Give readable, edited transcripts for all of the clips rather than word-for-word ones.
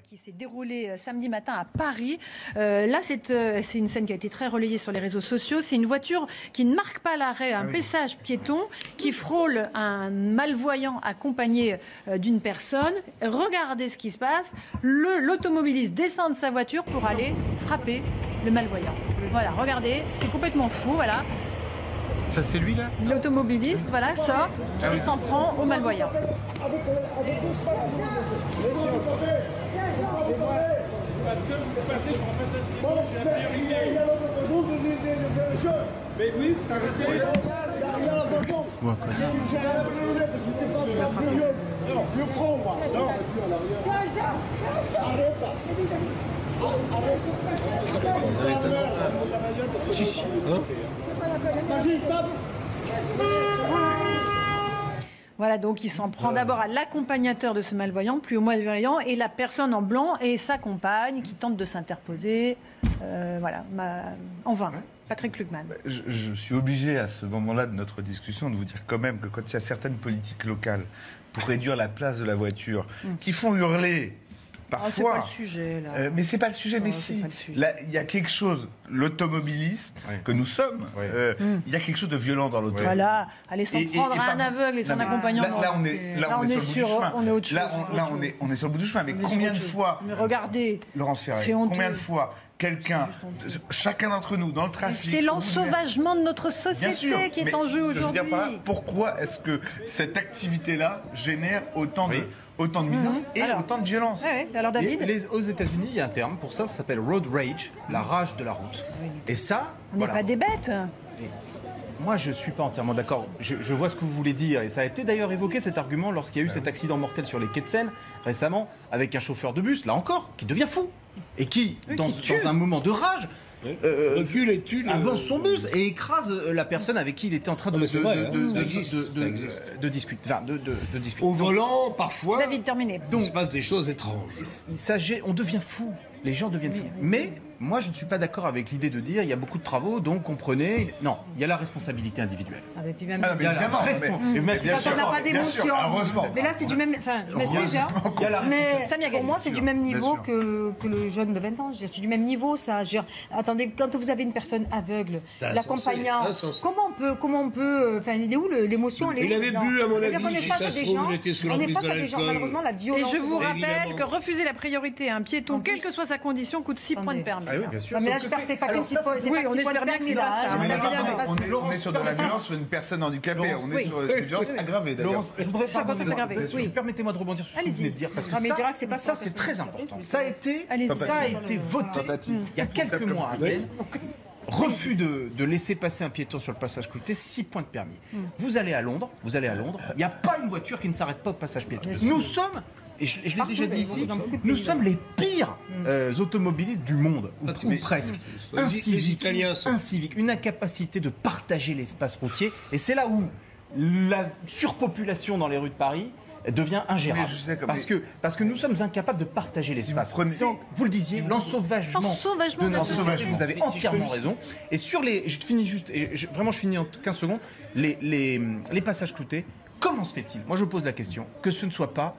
qui s'est déroulée samedi matin à Paris. Là, c'est une scène qui a été très relayée sur les réseaux sociaux. C'est une voiture qui ne marque pas l'arrêt, un passage piéton, qui frôle un malvoyant accompagné d'une personne. Regardez ce qui se passe. L'automobiliste descend de sa voiture pour aller frapper le malvoyant. Voilà, regardez, c'est complètement fou, voilà. Ça, c'est lui, là? L'automobiliste, voilà, sort et s'en prend au malvoyant. Mais oui, ça je prends, moi. Non. Voilà, donc il s'en prend d'abord à l'accompagnateur de ce malvoyant, puis au malvoyant, et la personne en blanc et sa compagne qui tente de s'interposer. Voilà, en vain. Patrick Klugman. Je suis obligé à ce moment-là de notre discussion de vous dire quand même que quand il y a certaines politiques locales pour réduire la place de la voiture qui font hurler parfois. C'est pas le sujet, là. Mais c'est pas le sujet, mais si. Là, il y a quelque chose, l'automobiliste que nous sommes, il y a quelque chose de violent dans l'auto. Voilà, aller s'en prendre à un aveugle et son accompagnant. Là, on est sur le bout du chemin. On est sur le bout du chemin. Mais combien de fois. Mais regardez. Laurence Ferré, combien de fois chacun d'entre nous, dans le trafic. C'est l'ensauvagement de notre société qui est en jeu aujourd'hui. Pourquoi est-ce que cette activité-là génère autant de nuisances et autant de violence? Alors David, aux États-Unis, il y a un terme pour ça s'appelle road rage, la rage de la route. Et ça, on n'est pas des bêtes. Moi, je ne suis pas entièrement d'accord. Je vois ce que vous voulez dire. Et ça a été d'ailleurs évoqué, cet argument, lorsqu'il y a eu cet accident mortel sur les quais de Seine, récemment, avec un chauffeur de bus, là encore, qui devient fou. Et qui, dans un moment de rage, recule et tue, avance son bus et écrase la personne avec qui il était en train de discuter. Au volant, parfois, David, terminé. Donc, il se passe des choses étranges. On devient fou. Les gens deviennent fous. Mais moi, je ne suis pas d'accord avec l'idée de dire il y a beaucoup de travaux, donc comprenez. Non, il y a la responsabilité individuelle. Puis même bien sûr, on n'a pas d'émotion. Heureusement. Mais là, c'est du même. Enfin, m'excuse, mais pour moi, c'est du même niveau que le jeune de 20 ans. C'est du même niveau, ça. Attendez, quand vous avez une personne aveugle, l'accompagnant, comment on peut. Enfin, il est où l'émotion? Il avait bu, à mon avis. On est face à des gens. On est face à des gens. Malheureusement, la violence. Et je vous rappelle que refuser la priorité à un piéton, quelle que soit sa condition, coûte 6 points de permis. Ah oui, bien sûr. Mais là, j'espère que c'est pas qu'une 6 points. Oui, on espère bien que c'est pas ça. On est sur de la violence sur une personne handicapée. On est sur des violences aggravées, d'ailleurs. Laurence, je voudrais permettez-moi de rebondir sur ce que vous venez de dire, parce que ça, c'est très important. Ça a été voté il y a quelques mois à peine. Refus de laisser passer un piéton sur le passage clouté, 6 points de permis. Vous allez à Londres, il n'y a pas une voiture qui ne s'arrête pas au passage piéton. Nous sommes, et je l'ai déjà dit ici, nous sommes les pires automobilistes du monde, ou presque. Incivique, une incapacité de partager l'espace routier. Et c'est là où la surpopulation dans les rues de Paris devient ingérable. Parce que nous sommes incapables de partager l'espace. Vous le disiez, l'ensauvagement de notre société. Vous avez entièrement raison. Et sur je finis en 15 secondes, les passages cloutés, comment se fait-il, moi je pose la question, que ce ne soit pas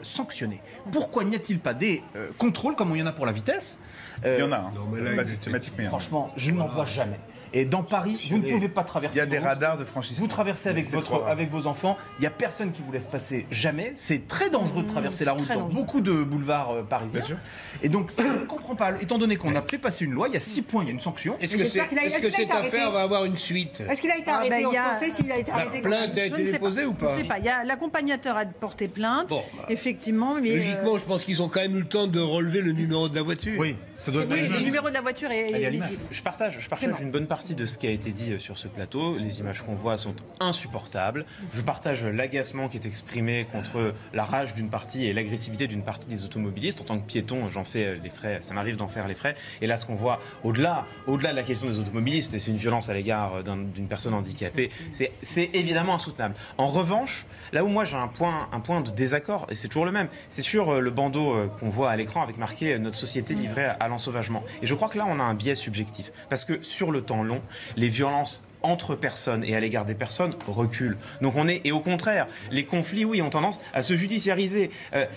sanctionné? Pourquoi n'y a-t-il pas des contrôles comme il y en a pour la vitesse? Il y en a, pas systématique, mais franchement, je n'en vois jamais. Et dans Paris, vous ne pouvez pas traverser. Il y a des radars de franchissement. Vous traversez avec vos enfants. Il n'y a personne qui vous laisse passer jamais. C'est très dangereux de traverser la route dans beaucoup de boulevards parisiens. Et donc, je ne comprends pas. Étant donné qu'on a fait passer une loi, il y a 6 points, il y a une sanction. Est-ce que cette affaire va avoir une suite? Est-ce qu'il a été arrêté? On sait s'il a été arrêté. La plainte a été déposée ou pas? Je ne sais pas. L'accompagnateur a porté plainte. Effectivement. Mais logiquement, je pense qu'ils ont quand même eu le temps de relever le numéro de la voiture. Oui, ça doit être le numéro de la voiture est lisible. Je partage une bonne partie de ce qui a été dit sur ce plateau. Les images qu'on voit sont insupportables. Je partage l'agacement qui est exprimé contre la rage d'une partie et l'agressivité d'une partie des automobilistes. En tant que piéton, j'en fais les frais, ça m'arrive d'en faire les frais. Et là, ce qu'on voit, au-delà de la question des automobilistes, et c'est une violence à l'égard d'une personne handicapée, c'est évidemment insoutenable. En revanche, là où moi j'ai un point de désaccord, et c'est toujours le même, c'est sur le bandeau qu'on voit à l'écran avec marqué « Notre société livrée à l'ensauvagement ». Et je crois que là, on a un biais subjectif. Parce que sur le temps long, les violences entre personnes et à l'égard des personnes recule. Donc et au contraire, les conflits, oui, ont tendance à se judiciariser.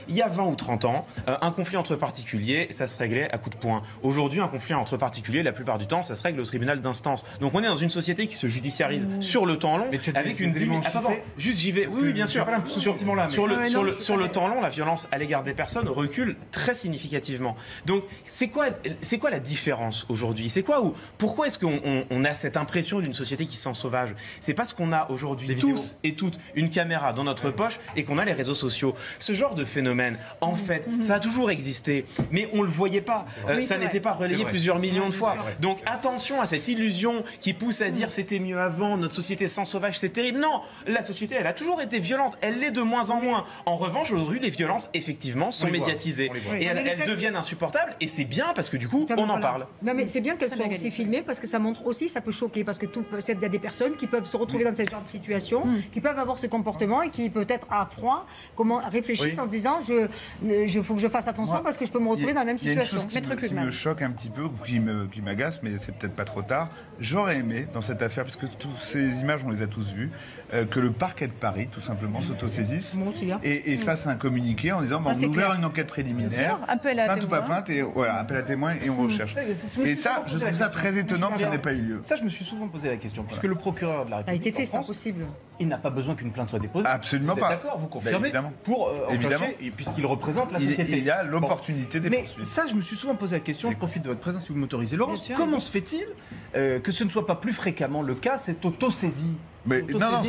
Il y a 20 ou 30 ans, un conflit entre particuliers, ça se réglait à coups de poing. Aujourd'hui, un conflit entre particuliers, la plupart du temps, ça se règle au tribunal d'instance. Donc on est dans une société qui se judiciarise sur le temps long, avec une diminution. Attends, juste j'y vais. Oui, bien sûr. Sur le temps long, la violence à l'égard des personnes recule très significativement. Donc c'est quoi la différence aujourd'hui? Pourquoi est-ce qu'on a cette impression d'une société qui se sent sauvage? C'est parce qu'on a aujourd'hui tous et toutes une caméra dans notre poche et qu'on a les réseaux sociaux. Ce genre de phénomène, en fait, ça a toujours existé, mais on le voyait pas. Ça n'était pas relayé plusieurs millions de fois. Donc attention à cette illusion qui pousse à dire c'était mieux avant, notre société sans sauvage, c'est terrible. Non, la société, elle a toujours été violente. Elle l'est de moins en moins. En revanche, aujourd'hui, les violences, effectivement, sont médiatisées. Et elles deviennent insupportables. Et c'est bien parce que du coup, on en parle. Non, mais c'est bien qu'elles soient aussi filmées parce que ça montre aussi, ça peut choquer. Parce que il y a des personnes qui peuvent se retrouver dans ce genre de situation, qui peuvent avoir ce comportement et qui peut-être à froid réfléchissent en se disant faut que je fasse attention parce que je peux me retrouver dans la même situation. Il y a une chose qui me choque un petit peu, ou qui m'agace, mais c'est peut-être pas trop tard. J'aurais aimé, dans cette affaire, parce que toutes ces images, on les a tous vues, que le parquet de Paris, tout simplement, s'autosaisisse et fasse un communiqué en disant on a ouvert une enquête préliminaire, plainte ou pas plainte, et voilà, appel à témoins et on recherche. Et ça, je trouve ça très étonnant que ça n'ait pas eu lieu. Ça, je me suis souvent posé la question, puisque le procureur de la République, ça a été fait, c'est pas possible. Il n'a pas besoin qu'une plainte soit déposée. Absolument pas. D'accord, vous confirmez, pour enclencher, puisqu'il représente la société. Il y a l'opportunité des poursuites. Mais ça, je me suis souvent posé la question, je profite de votre présence si vous m'autorisez, Laurence, comment se fait-il que ce ne soit pas plus fréquemment le cas, cette autosaisie? Mais non,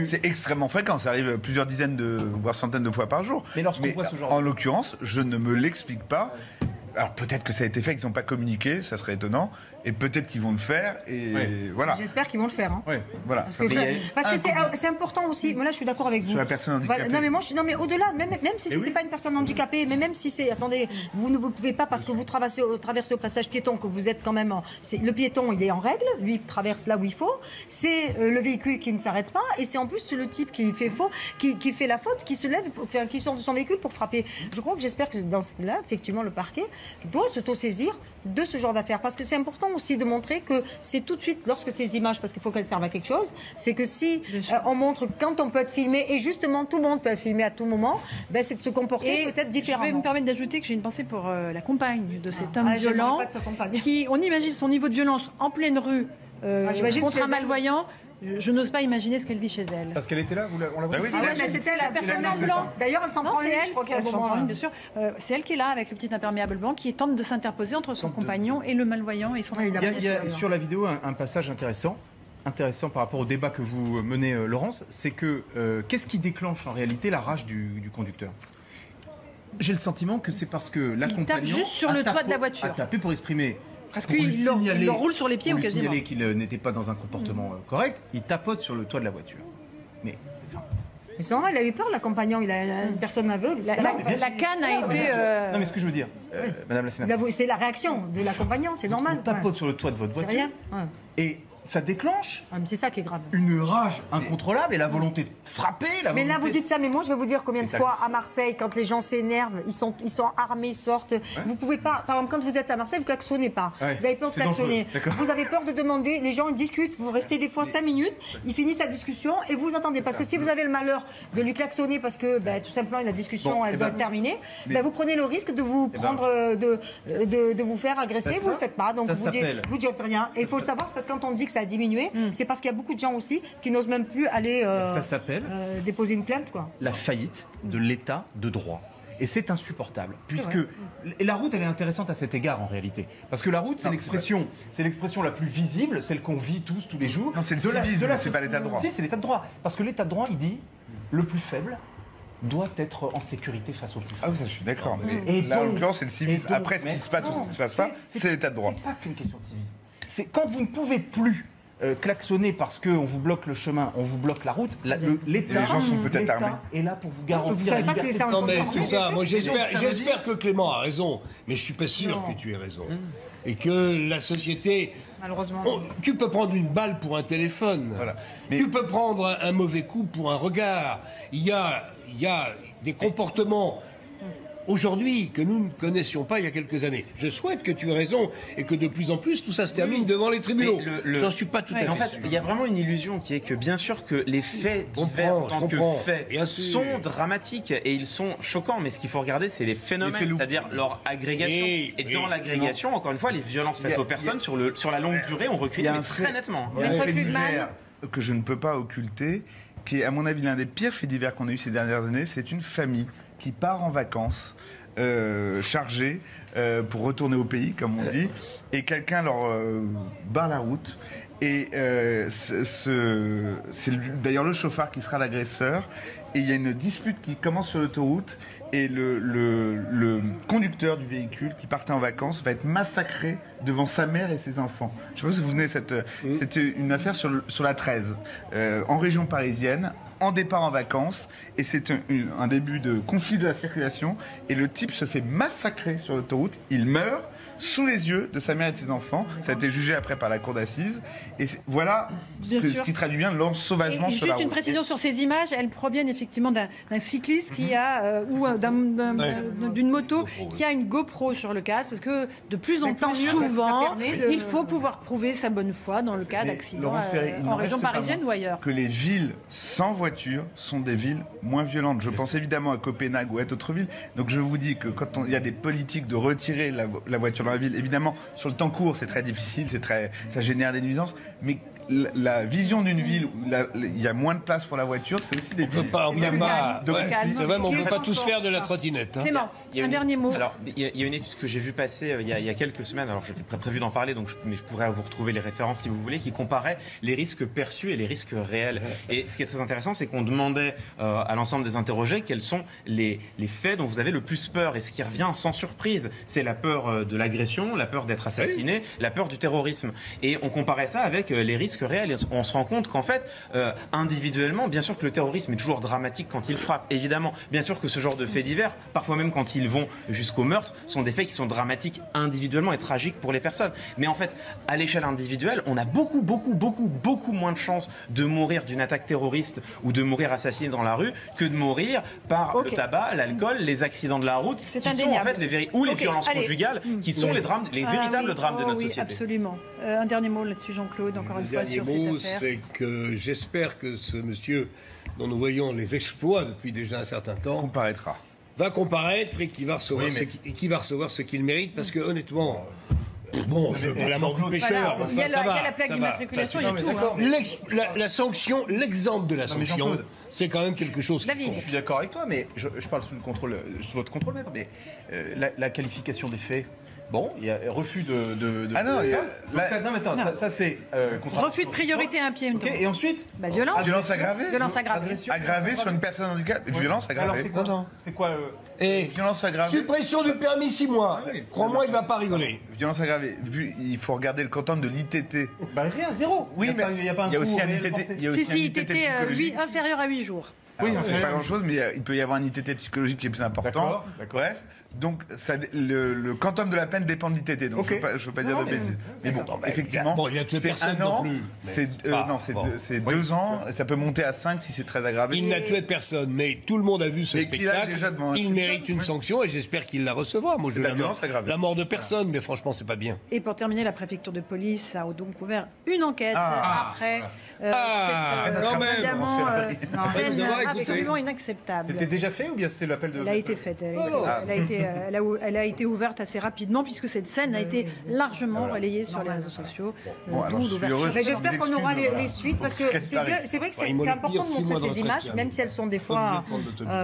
c'est extrêmement fréquent. Ça arrive plusieurs dizaines voire centaines de fois par jour. Mais lorsqu'on voit ce genre en l'occurrence, je ne me l'explique pas. Alors peut-être que ça a été fait, qu'ils n'ont pas communiqué, ça serait étonnant. Et peut-être qu'ils vont le faire. Et voilà. J'espère qu'ils vont le faire. Hein. Oui, voilà. Parce que c'est important aussi. Moi là, je suis d'accord avec vous. Sur la personne handicapée. Voilà. Non, mais au-delà, même si ce n'était pas une personne handicapée, mais même si c'est. Attendez, vous ne pouvez pas, parce que vous traversez au passage piéton, que vous êtes quand même. Le piéton, il est en règle. Lui, il traverse là où il faut. C'est le véhicule qui ne s'arrête pas. Et c'est en plus le type qui fait la faute, qui se lève, qui sort de son véhicule pour frapper. Je crois que j'espère que dans ce cas-là, effectivement, le parquet doit s'autosaisir de ce genre d'affaires. Parce que c'est important aussi de montrer que c'est tout de suite, lorsque ces images, parce qu'il faut qu'elles servent à quelque chose, c'est que si on montre quand on peut être filmé, et justement tout le monde peut être filmé à tout moment, c'est de se comporter peut-être différemment. Je vais me permettre d'ajouter que j'ai une pensée pour la compagne de cet homme violent, qui, on imagine son niveau de violence en pleine rue contre un malvoyant. Je n'ose pas imaginer ce qu'elle vit chez elle. Parce qu'elle était là, on la voit. C'était la personne en blanc. D'ailleurs, elle s'en prend une, je crois qu'elle s'en prend une, bien sûr. C'est elle qui est là avec le petit imperméable blanc, qui tente de s'interposer entre son compagnon et le malvoyant et son. Il y a sur la vidéo un passage intéressant par rapport au débat que vous menez, Laurence, c'est que qu'est-ce qui déclenche en réalité la rage du conducteur? J'ai le sentiment que c'est parce que l'accompagnant tape juste sur le toit de la voiture. A tapé pour exprimer. Parce qu'il le roule sur les pieds ou quasiment. Signaler qu'il n'était pas dans un comportement correct, il tapote sur le toit de la voiture. Mais c'est normal, il a eu peur, l'accompagnant, il a une personne aveugle. La canne a été. Non, mais ce que je veux dire, Madame la sénatrice. C'est la réaction de l'accompagnant, c'est normal. On tapote sur le toit de votre voiture. C'est rien. Et ça déclenche c'est ça qui est grave. Une rage incontrôlable et la volonté de frapper. Mais là, vous dites ça, mais moi, je vais vous dire combien de fois à Marseille, quand les gens s'énervent, ils sont armés, sortent. Vous pouvez pas, par exemple, quand vous êtes à Marseille, vous klaxonnez pas. Vous avez peur de klaxonner. Vous avez peur de demander, les gens ils discutent, vous restez des fois 5 minutes, ils finissent la discussion et vous attendez. Parce que si vous avez le malheur de lui klaxonner parce que tout simplement la discussion elle doit être terminée, vous prenez le risque de vous prendre, de vous faire agresser, vous le faites pas. Donc vous dites rien. Et il faut le savoir, c'est parce que quand on dit que ça a diminué, c'est parce qu'il y a beaucoup de gens aussi qui n'osent même plus aller déposer une plainte. La faillite de l'état de droit. Et c'est insupportable, puisque la route, elle est intéressante à cet égard en réalité. Parce que la route, c'est l'expression la plus visible, celle qu'on vit tous les jours. Non, c'est le civisme, c'est pas l'état de droit. Si, c'est l'état de droit. Parce que l'état de droit, il dit, le plus faible doit être en sécurité face au plus fort. Ah oui, ça je suis d'accord. Mais là, en l'occurrence, c'est le civisme. Après, ce qui se passe ou ce qui ne se passe pas, c'est l'état de droit. C'est pas qu'une question de civisme. C'est quand vous ne pouvez plus klaxonner parce qu'on vous bloque le chemin, on vous bloque la route, l'État, les gens sont peut-être armés. Est là pour vous garantir la liberté. Non mais c'est ça, moi j'espère que Clément a raison, mais je suis pas sûr que tu aies raison. Et que la société... Malheureusement. Tu peux prendre une balle pour un téléphone. Voilà. Mais... Tu peux prendre un mauvais coup pour un regard. Il y a des comportements aujourd'hui que nous ne connaissions pas il y a quelques années. Je souhaite que tu aies raison et que de plus en plus tout ça se termine devant les tribunaux. J'en suis pas tout à fait sûr. En fait, il y a vraiment une illusion qui est que bien sûr que les faits divers en tant que faits sont dramatiques et ils sont choquants, mais ce qu'il faut regarder, c'est les phénomènes, c'est-à-dire leur agrégation. Et dans l'agrégation, encore une fois, les violences faites aux personnes sur la longue durée ont reculé très nettement. Il y a un fait divers que je ne peux pas occulter, qui est à mon avis l'un des pires faits divers qu'on a eu ces dernières années. C'est une famille qui part en vacances chargée pour retourner au pays, comme on dit, et quelqu'un leur barre la route. Et c'est d'ailleurs le chauffeur qui sera l'agresseur. Et il y a une dispute qui commence sur l'autoroute et le conducteur du véhicule qui partait en vacances va être massacré devant sa mère et ses enfants. Je ne sais pas si vous vous souvenez, c'était une affaire sur la 13, en région parisienne, en départ en vacances, et c'est un début de conflit de la circulation, et le type se fait massacrer sur l'autoroute, il meurt sous les yeux de sa mère et de ses enfants. Ça a été jugé après par la cour d'assises. Et voilà ce qui traduit bien l'ensauvagement sur la route. Juste une précision sur ces images, elles proviennent effectivement d'un cycliste qui a, ou d'une moto qui a une GoPro sur le casque, parce que de plus en plus souvent, il faut pouvoir prouver sa bonne foi dans le cas d'accident en région parisienne ou ailleurs. Que les villes sans voiture sont des villes moins violentes. Je pense évidemment à Copenhague ou à d'autres villes. Donc je vous dis que quand il y a des politiques de retirer la voiture dans la ville, évidemment, sur le temps court, c'est très difficile, ça génère des nuisances, mais la vision d'une ville où il y a moins de place pour la voiture, c'est aussi des villes. C'est vrai, mais on ne peut pas tous faire de la trottinette. Clément, un dernier mot. Alors, il y a une étude que j'ai vue passer il y a quelques semaines, alors je n'avais pas prévu d'en parler, mais je pourrais vous retrouver les références si vous voulez, qui comparait les risques perçus et les risques réels. Et ce qui est très intéressant, c'est qu'on demandait à l'ensemble des interrogés quels sont les faits dont vous avez le plus peur. Et ce qui revient sans surprise, c'est la peur de l'agression, la peur d'être assassiné, la peur du terrorisme. Et on comparait ça avec les risques réels. Et on se rend compte qu'en fait, individuellement, bien sûr que le terrorisme est toujours dramatique quand il frappe, évidemment. Bien sûr que ce genre de faits divers, parfois même quand ils vont jusqu'au meurtre, sont des faits qui sont dramatiques individuellement et tragiques pour les personnes. Mais en fait, à l'échelle individuelle, on a beaucoup moins de chances de mourir d'une attaque terroriste ou de mourir assassiné dans la rue que de mourir par le tabac, l'alcool, les accidents de la route, qui sont en fait les violences conjugales, qui sont les véritables drames de notre société. Absolument. Un dernier mot là-dessus, Jean-Claude, encore une fois, sur cette affaire. C'est que j'espère que ce monsieur, dont nous voyons les exploits depuis déjà un certain temps, va comparaître et qui va recevoir ce qu'il mérite, parce que honnêtement, bon, la mort du pêcheur, il y a la plaque d'immatriculation, il y a tout. La sanction, l'exemple de la sanction, c'est quand même quelque chose qui compte. Je suis d'accord avec toi, mais je parle sous votre contrôle, maître, mais la qualification des faits. Bon, il y a refus de... Ah non, ça c'est... refus de priorité à un pied. Okay, et ensuite violence. Violence aggravée. Violence aggravée. Aggravée sur une personne handicapée. Violence aggravée. Alors c'est quoi Et violence aggravée. Suppression du permis 6 mois. Crois-moi, il ne va pas rigoler. Violence aggravée. Il faut regarder le quantum de l'ITT. Rien, zéro. Oui, mais il y a aussi un ITT. Il y a aussi un ITT psychologique. Inférieur à 8 jours. Oui, c'est pas grand-chose, mais il peut y avoir un ITT psychologique qui est plus important. Bref. Donc, le quantum de la peine dépend de l'ITT. Donc, je ne veux pas dire de bêtises. Mais bon, effectivement, c'est 1 an, c'est 2 ans, ça peut monter à 5 si c'est très aggravé. Il n'a tué personne, mais tout le monde a vu ce spectacle. Il mérite une sanction et j'espère qu'il la recevra. Moi, je la mort de personne, mais franchement, c'est pas bien. Et pour terminer, la préfecture de police a donc ouvert une enquête après cette absolument inacceptable. C'était déjà fait ou bien c'est l'appel de... Elle a été faite. Elle a été ouverte assez rapidement puisque cette scène a été largement relayée sur les réseaux sociaux. J'espère qu'on aura les suites parce que c'est vrai que c'est important de montrer ces images, même si elles sont des fois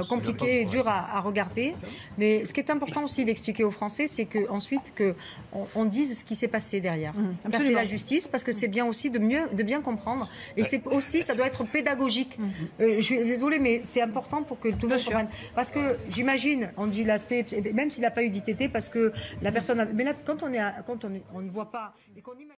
compliquées et dures à regarder. Mais ce qui est important aussi d'expliquer aux Français, c'est qu'ensuite qu'on dise ce qui s'est passé derrière. Qu'a fait la justice, parce que c'est bien aussi de bien comprendre. Et c'est aussi, ça doit être pédagogique. Je suis désolée, mais c'est important pour que tout le monde comprenne. Parce que j'imagine, on dit l'aspect, même s'il n'a pas eu d'ITT, parce que la personne... Mais là, quand on ne voit pas et qu'on imagine...